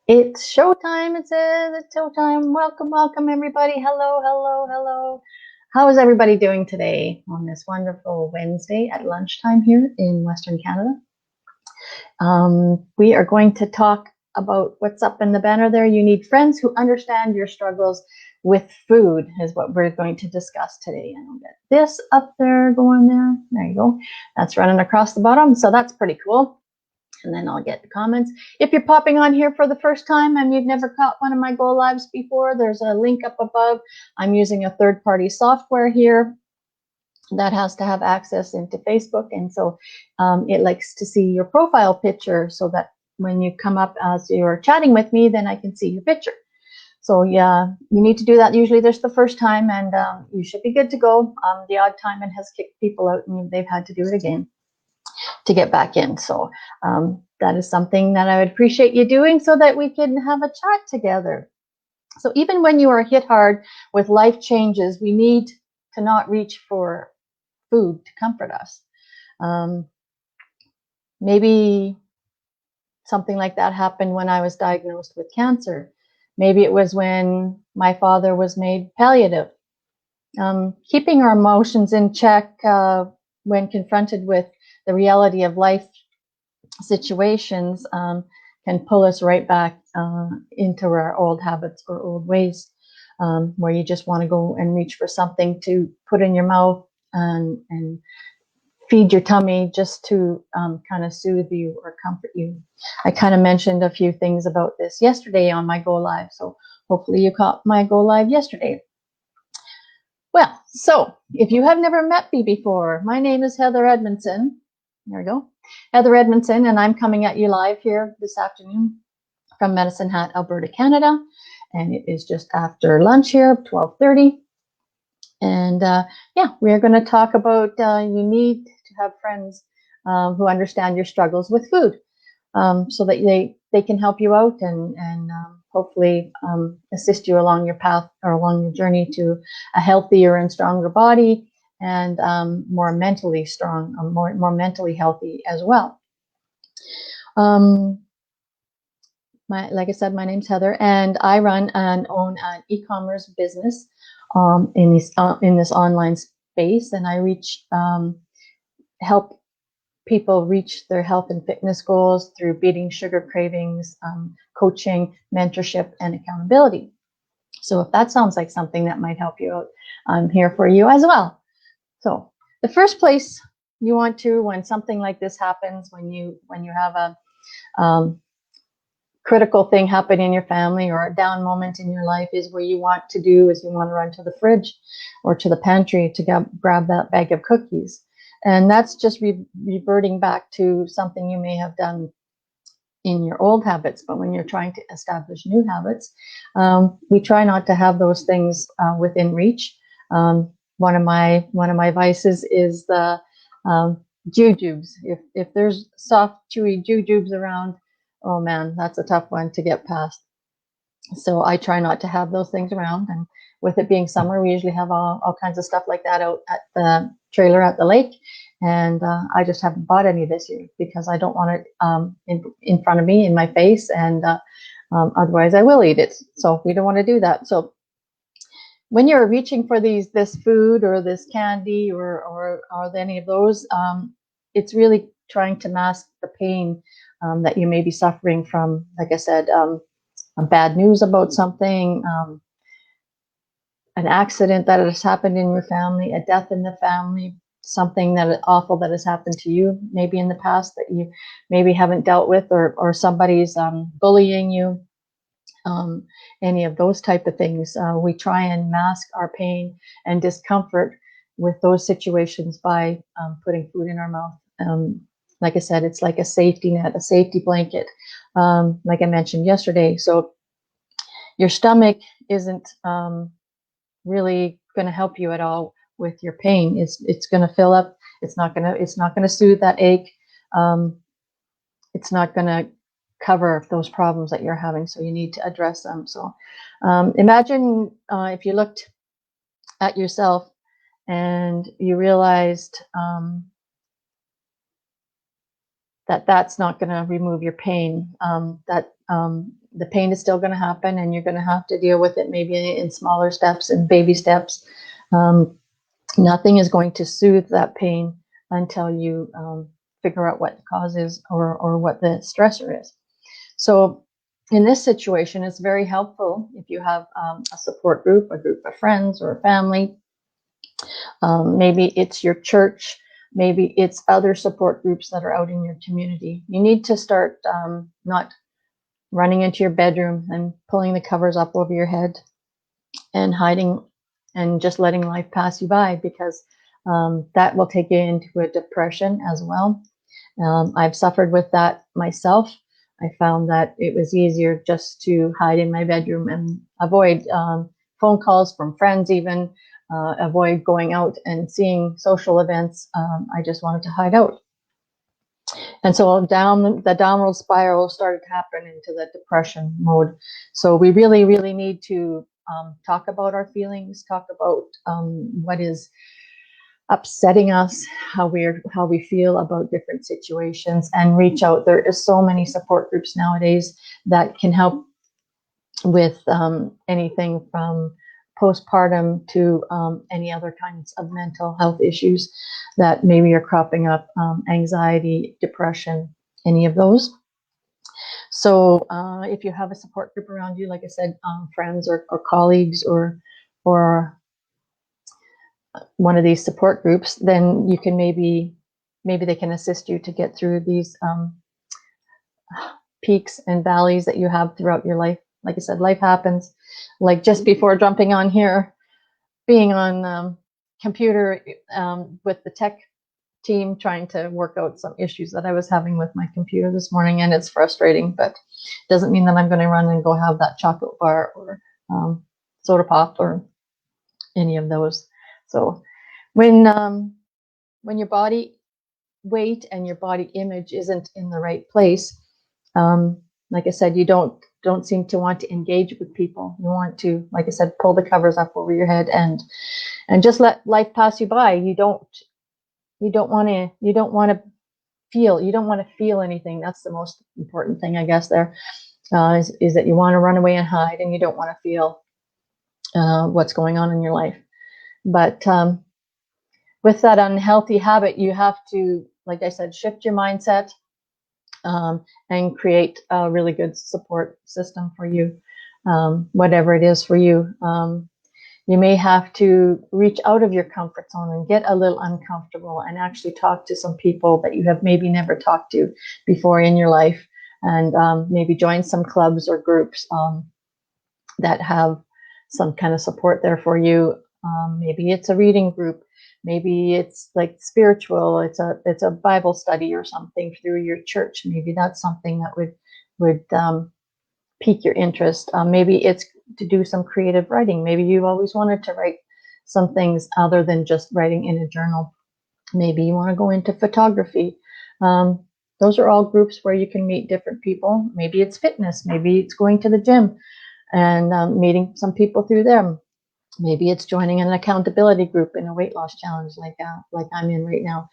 It's showtime, it says. It's showtime. Welcome, welcome, everybody. Hello, hello, hello. How is everybody doing today on this wonderful Wednesday at lunchtime here in Western Canada? We are going to talk about what's up in the banner there. You need friends who understand your struggles with food is what we're going to discuss today. And I'll get this up there, going there. There you go. That's running across the bottom. So that's pretty cool. And then I'll get the comments. If you're popping on here for the first time and you've never caught one of my Go Lives before, there's a link up above. I'm using a third-party software here that has to have access into Facebook, and so it likes to see your profile picture so that when you come up as you're chatting with me, then I can see your picture. So yeah, you need to do that. Usually there's the first time, and you should be good to go. The odd time it has kicked people out and they've had to do it again to get back in. So that is something that I would appreciate you doing so that we can have a chat together. So even when you are hit hard with life changes, we need to not reach for food to comfort us. Maybe something like that happened when I was diagnosed with cancer. Maybe it was when my father was made palliative. Keeping our emotions in check when confronted with the reality of life situations can pull us right back into our old habits or old ways, where you just want to go and reach for something to put in your mouth and feed your tummy just to kind of soothe you or comfort you. I kind of mentioned a few things about this yesterday on my Go Live, so hopefully you caught my Go Live yesterday. Well, so if you have never met me before, my name is Heather Edmondson. There we go. Heather Edmondson, and I'm coming at you live here this afternoon from Medicine Hat, Alberta, Canada. And it is just after lunch here, 12:30. And yeah, we're going to talk about you need to have friends who understand your struggles with food, so that they can help you out and hopefully assist you along your path or along your journey to a healthier and stronger body, and more mentally strong, more mentally healthy as well. Like I said, my name's Heather, and I run and own an e-commerce business in this online space, and I help people reach their health and fitness goals through beating sugar cravings, coaching, mentorship, and accountability. So if that sounds like something that might help you out, I'm here for you as well. So the first place you want to, when something like this happens, when you have a critical thing happen in your family or a down moment in your life, is where you want to run to the fridge or to the pantry to grab that bag of cookies. And that's just reverting back to something you may have done in your old habits. But when you're trying to establish new habits, we try not to have those things within reach. One of my vices is the jujubes. If there's soft, chewy jujubes around, oh man, that's a tough one to get past. So I try not to have those things around. And with it being summer, we usually have all kinds of stuff like that out at the trailer at the lake. And I just haven't bought any this year because I don't want it in front of me, in my face, and otherwise I will eat it. So we don't want to do that. So when you're reaching for this food or this candy or any of those, it's really trying to mask the pain that you may be suffering from, like I said, bad news about something, an accident that has happened in your family, a death in the family, something that awful that has happened to you maybe in the past that you maybe haven't dealt with, or somebody's bullying you, any of those type of things. We try and mask our pain and discomfort with those situations by putting food in our mouth. Like I said, it's like a safety net, a safety blanket, like I mentioned yesterday. So your stomach isn't really going to help you at all with your pain. It's going to fill up. It's not going to soothe that ache. It's not going to cover those problems that you're having. So you need to address them. So imagine if you looked at yourself and you realized that that's not going to remove your pain. That the pain is still going to happen, and you're going to have to deal with it maybe in smaller steps and baby steps. Nothing is going to soothe that pain until you figure out what the cause is, or what the stressor is. So in this situation, it's very helpful if you have a support group, a group of friends or a family. Maybe it's your church, maybe it's other support groups that are out in your community. You need to start not running into your bedroom and pulling the covers up over your head and hiding and just letting life pass you by, because that will take you into a depression as well. I've suffered with that myself. I found that it was easier just to hide in my bedroom and avoid phone calls from friends, even avoid going out and seeing social events. I just wanted to hide out. And so the downward spiral started to happen into the depression mode. So we really, really need to talk about our feelings, talk about what is upsetting us, how we feel about different situations, and reach out. There is so many support groups nowadays that can help with anything from postpartum to any other kinds of mental health issues that maybe are cropping up, anxiety, depression, any of those. So if you have a support group around you, like I said, friends or colleagues or one of these support groups, then you can maybe they can assist you to get through these peaks and valleys that you have throughout your life. Like I said, life happens. Like just before jumping on here, being on computer with the tech team, trying to work out some issues that I was having with my computer this morning, and it's frustrating, but it doesn't mean that I'm going to run and go have that chocolate bar or soda pop or any of those. So when your body weight and your body image isn't in the right place, like I said, you don't seem to want to engage with people. You want to, like I said, pull the covers up over your head and just let life pass you by. You don't want to feel anything. That's the most important thing, I guess, there is that you want to run away and hide, and you don't want to feel what's going on in your life. But with that unhealthy habit, you have to, like I said, shift your mindset and create a really good support system for you, whatever it is for you. You may have to reach out of your comfort zone and get a little uncomfortable and actually talk to some people that you have maybe never talked to before in your life, and maybe join some clubs or groups that have some kind of support there for you. Maybe it's a reading group. Maybe it's like spiritual. It's a Bible study or something through your church. Maybe that's something that would pique your interest. Maybe it's to do some creative writing. Maybe you've always wanted to write some things other than just writing in a journal. Maybe you want to go into photography. Those are all groups where you can meet different people. Maybe it's fitness. Maybe it's going to the gym and meeting some people through them. Maybe it's joining an accountability group in a weight loss challenge like I'm in right now.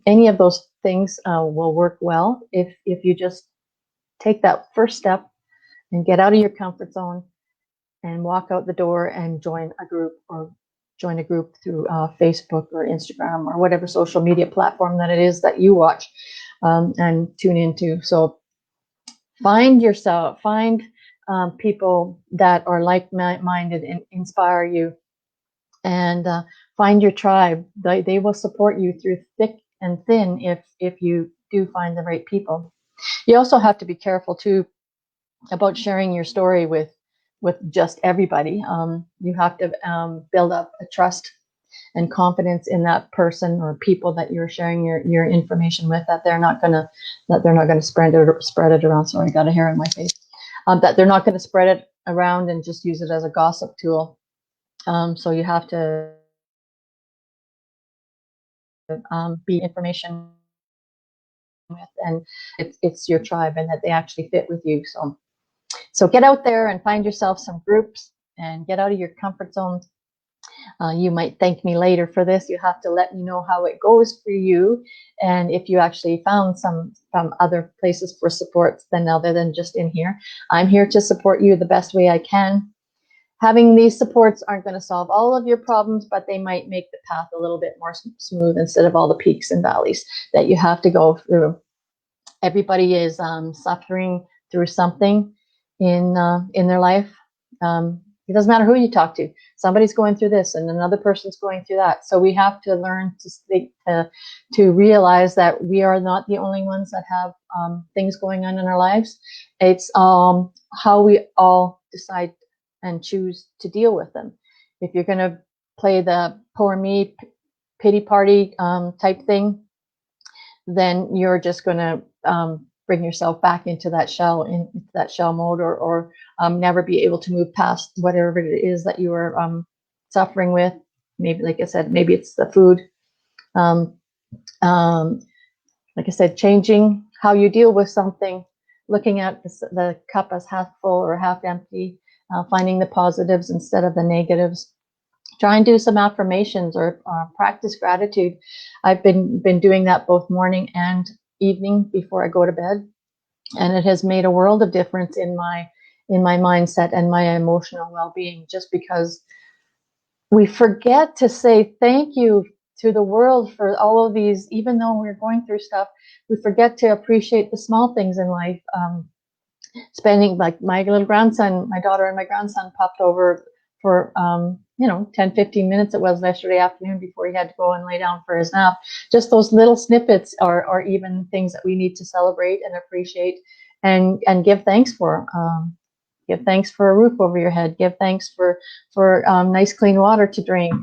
Any of those things will work well if you just take that first step and get out of your comfort zone and walk out the door and join a group through Facebook or Instagram or whatever social media platform that it is that you watch and tune into. So find people that are like-minded and inspire you, and find your tribe. They will support you through thick and thin if you do find the right people. You also have to be careful too about sharing your story with just everybody. You have to build up a trust and confidence in that person or people that you're sharing your information with, that they're not gonna spread it around. Sorry, I got a hair in my face. That they're not going to spread it around and just use it as a gossip tool. So you have to be information with, and it's your tribe, and that they actually fit with you. So get out there and find yourself some groups and get out of your comfort zone You might thank me later for this. You have to let me know how it goes for you, and if you actually found some from other places for supports than other than just in here. I'm here to support you the best way I can. Having these supports aren't going to solve all of your problems, but they might make the path a little bit more smooth instead of all the peaks and valleys that you have to go through. Everybody is suffering through something in their life. It doesn't matter who you talk to. Somebody's going through this, and another person's going through that. So we have to learn to realize that we are not the only ones that have things going on in our lives. It's how we all decide and choose to deal with them. If you're going to play the poor me pity party type thing, then you're just going to bring yourself back into that shell mode, or never be able to move past whatever it is that you are suffering with. Maybe, like I said, maybe it's the food. Like I said, changing how you deal with something, looking at the cup as half full or half empty, finding the positives instead of the negatives. Try and do some affirmations or practice gratitude. I've been doing that both morning and evening before I go to bed, and it has made a world of difference in my mindset and my emotional well-being, just because we forget to say thank you to the world for all of these. Even though we're going through stuff, we forget to appreciate the small things in life. Spending, like my little grandson, my daughter and my grandson popped over for 10, 15 minutes it was yesterday afternoon before he had to go and lay down for his nap. Just those little snippets are even things that we need to celebrate and appreciate and give thanks for. Give thanks for a roof over your head. Give thanks for nice clean water to drink.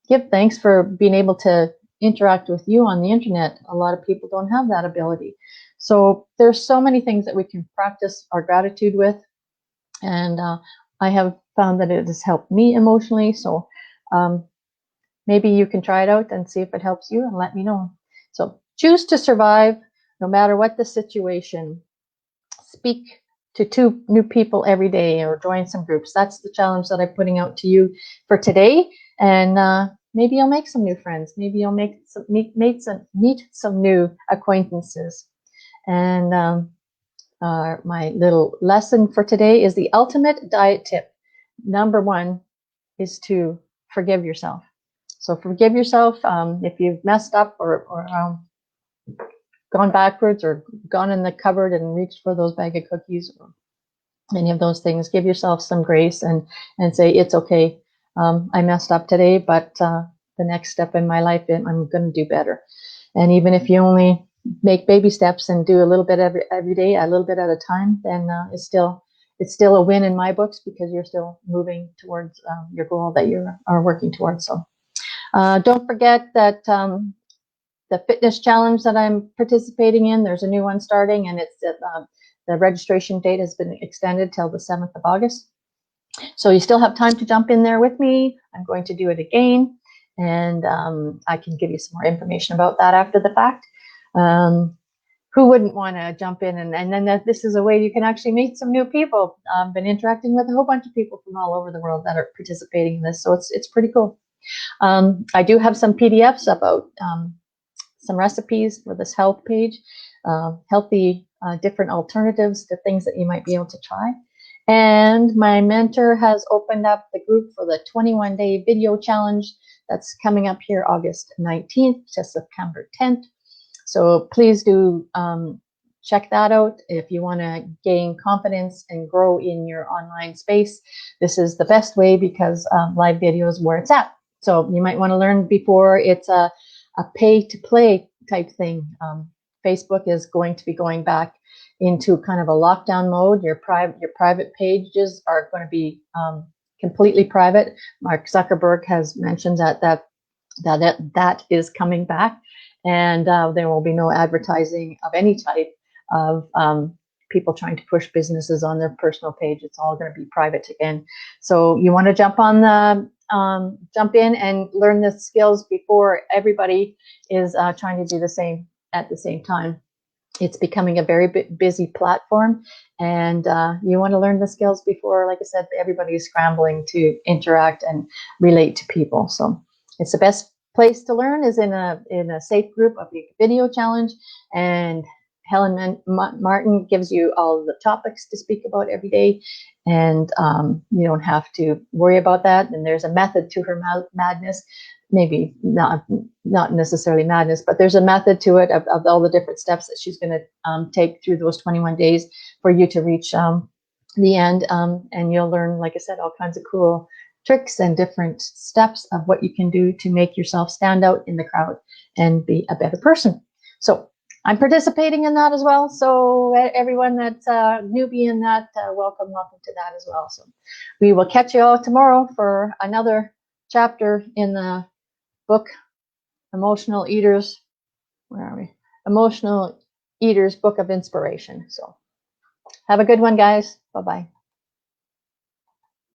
Give thanks for being able to interact with you on the internet. A lot of people don't have that ability. So there's so many things that we can practice our gratitude with. And I have found that it has helped me emotionally. So maybe you can try it out and see if it helps you, and let me know. So choose to survive no matter what the situation. Speak to 2 new people every day, or join some groups. That's the challenge that I'm putting out to you for today. And maybe you'll make some new friends. Maybe you'll meet some new acquaintances. And my little lesson for today is the ultimate diet tip. Number 1 is to forgive yourself. So forgive yourself if you've messed up or gone backwards, or gone in the cupboard and reached for those bag of cookies, or any of those things. Give yourself some grace and say, it's okay. I messed up today, but the next step in my life, I'm going to do better. And even if you only make baby steps and do a little bit every day, a little bit at a time, then it's still a win in my books, because you're still moving towards your goal that you are working towards. So don't forget that the fitness challenge that I'm participating in, there's a new one starting, and it's the registration date has been extended till the 7th of August. So you still have time to jump in there with me. I'm going to do it again, and I can give you some more information about that after the fact. Who wouldn't want to jump in? And then this is a way you can actually meet some new people. I've been interacting with a whole bunch of people from all over the world that are participating in this, so it's pretty cool. I do have some PDFs about some recipes for this health page, healthy different alternatives to things that you might be able to try. And my mentor has opened up the group for the 21-day video challenge that's coming up here August 19th to September 10th. So please do check that out if you want to gain confidence and grow in your online space. This is the best way, because live video is where it's at. So you might want to learn before it's a pay-to-play type thing. Facebook is going to be going back into kind of a lockdown mode. Your private pages are going to be completely private. Mark Zuckerberg has mentioned that is coming back, and there will be no advertising of any type of people trying to push businesses on their personal page. It's all going to be private again. So you want to jump in and learn the skills before everybody is trying to do the same at the same time. It's becoming a very busy platform, and you want to learn the skills before, like I said, everybody is scrambling to interact and relate to people. So it's the best place to learn is in a safe group of the video challenge, and Helen Martin gives you all the topics to speak about every day, and you don't have to worry about that. And there's a method to her madness. Maybe not necessarily madness, but there's a method to it of all the different steps that she's going to take through those 21 days for you to reach the end. And you'll learn, like I said, all kinds of cool tricks and different steps of what you can do to make yourself stand out in the crowd and be a better person. So I'm participating in that as well. So everyone that's newbie in that, welcome to that as well. So we will catch you all tomorrow for another chapter in the book, Emotional Eaters. Where are we? Emotional Eaters Book of Inspiration. So have a good one, guys. Bye-bye.